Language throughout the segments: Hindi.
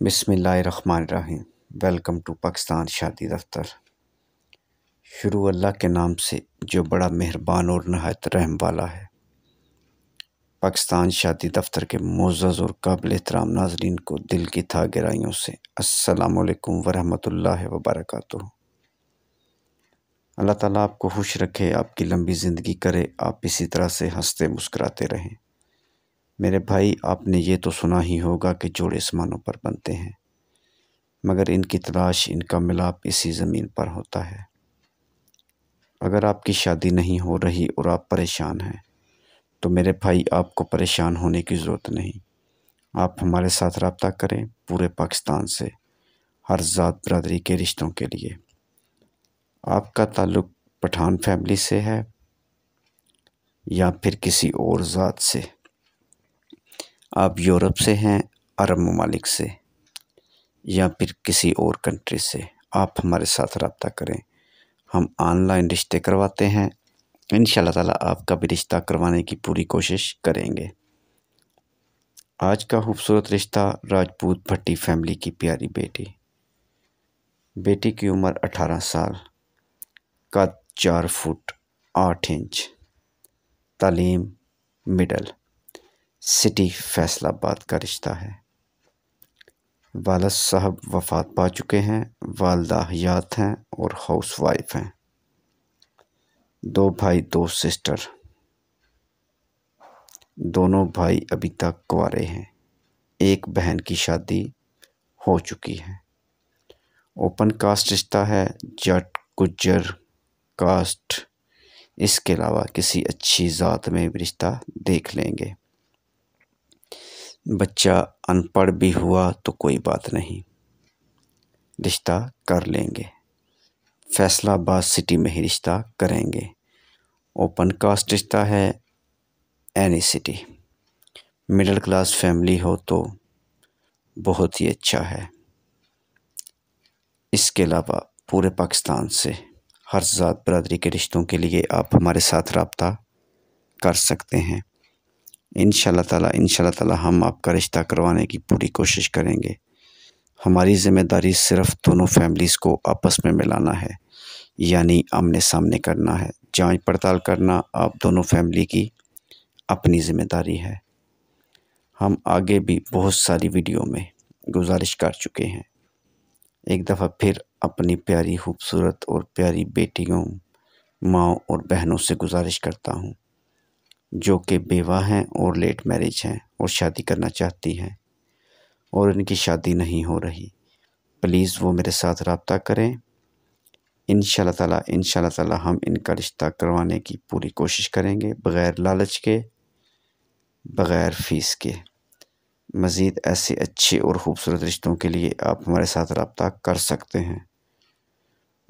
बिस्मिल्लाहिर्रहमानिर्रहीम। वेलकम टू पाकिस्तान शादी दफ्तर। शुरू अल्लाह के नाम से जो बड़ा मेहरबान और नहायत रहम वाला है। पाकिस्तान शादी दफ्तर के मुअज़्ज़ज़ और काबिल एहतराम नाज़रीन को दिल की था गहराइयों से अस्सलामु अलैकुम वरहमतुल्लाहि वबरकातुहू। अल्लाह ताला आपको खुश रखे, आपकी लंबी ज़िंदगी करे, आप इसी तरह से हंसते मुस्कुराते रहें। मेरे भाई, आपने ये तो सुना ही होगा कि जोड़े आसमानों पर बनते हैं, मगर इनकी तलाश, इनका मिलाप इसी ज़मीन पर होता है। अगर आपकी शादी नहीं हो रही और आप परेशान हैं, तो मेरे भाई, आपको परेशान होने की ज़रूरत नहीं। आप हमारे साथ रब्ता करें पूरे पाकिस्तान से, हर ज़ात बरादरी के रिश्तों के लिए। आपका ताल्लुक़ पठान फैमिली से है या फिर किसी और ज़ात से, आप यूरोप से हैं, अरब ममालिक से, या फिर किसी और कंट्री से, आप हमारे साथ रब्ता करें। हम ऑनलाइन रिश्ते करवाते हैं। इंशाअल्लाह ताला आपका भी रिश्ता करवाने की पूरी कोशिश करेंगे। आज का खूबसूरत रिश्ता राजपूत भट्टी फैमिली की प्यारी बेटी की उम्र 18 साल, कद 4 फुट 8 इंच, तालीम मिडल, सिटी फैसलाबाद का रिश्ता है। वालिद साहब वफ़ात पा चुके हैं, वालदा हयात हैं और हाउस वाइफ हैं। 2 भाई 2 सिस्टर, दोनों भाई अभी तक कुंवारे हैं। एक बहन की शादी हो चुकी है। ओपन कास्ट रिश्ता है, जट गुज्जर कास्ट। इसके अलावा किसी अच्छी ज़ात में भी रिश्ता देख लेंगे। बच्चा अनपढ़ भी हुआ तो कोई बात नहीं, रिश्ता कर लेंगे। फैसलाबाद सिटी में ही रिश्ता करेंगे। ओपन कास्ट रिश्ता है, any city. Middle class family हो तो बहुत ही अच्छा है। इसके अलावा पूरे पाकिस्तान से हर ज़ात बरादरी के रिश्तों के लिए आप हमारे साथ रब्ता कर सकते हैं। इंशाअल्लाह ताला हम आपका रिश्ता करवाने की पूरी कोशिश करेंगे। हमारी ज़िम्मेदारी सिर्फ़ दोनों फैमिलीज़ को आपस में मिलाना है, यानी आमने सामने करना है। जांच पड़ताल करना आप दोनों फैमिली की अपनी ज़िम्मेदारी है। हम आगे भी बहुत सारी वीडियो में गुजारिश कर चुके हैं। एक दफ़ा फिर अपनी प्यारी खूबसूरत और प्यारी बेटियों, माँ और बहनों से गुजारिश करता हूँ जो कि बेवा हैं और लेट मैरिज हैं और शादी करना चाहती हैं और इनकी शादी नहीं हो रही, प्लीज़ वो मेरे साथ रब्ता करें। इंशाअल्लाह ताला हम इनका रिश्ता करवाने की पूरी कोशिश करेंगे, बग़ैर लालच के, बग़ैर फ़ीस के। मज़ीद ऐसे अच्छे और ख़ूबसूरत रिश्तों के लिए आप हमारे साथ रब्ता कर सकते हैं।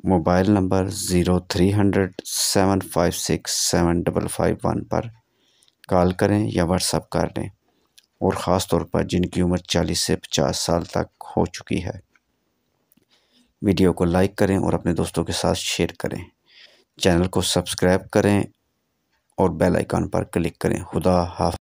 मोबाइल नंबर 0300 756 7551 पर कॉल करें या व्हाट्सएप कर लें, और ख़ास तौर पर जिनकी उम्र 40 से 50 साल तक हो चुकी है। वीडियो को लाइक करें और अपने दोस्तों के साथ शेयर करें। चैनल को सब्सक्राइब करें और बेल आइकन पर क्लिक करें। खुदा हाफ़िज़।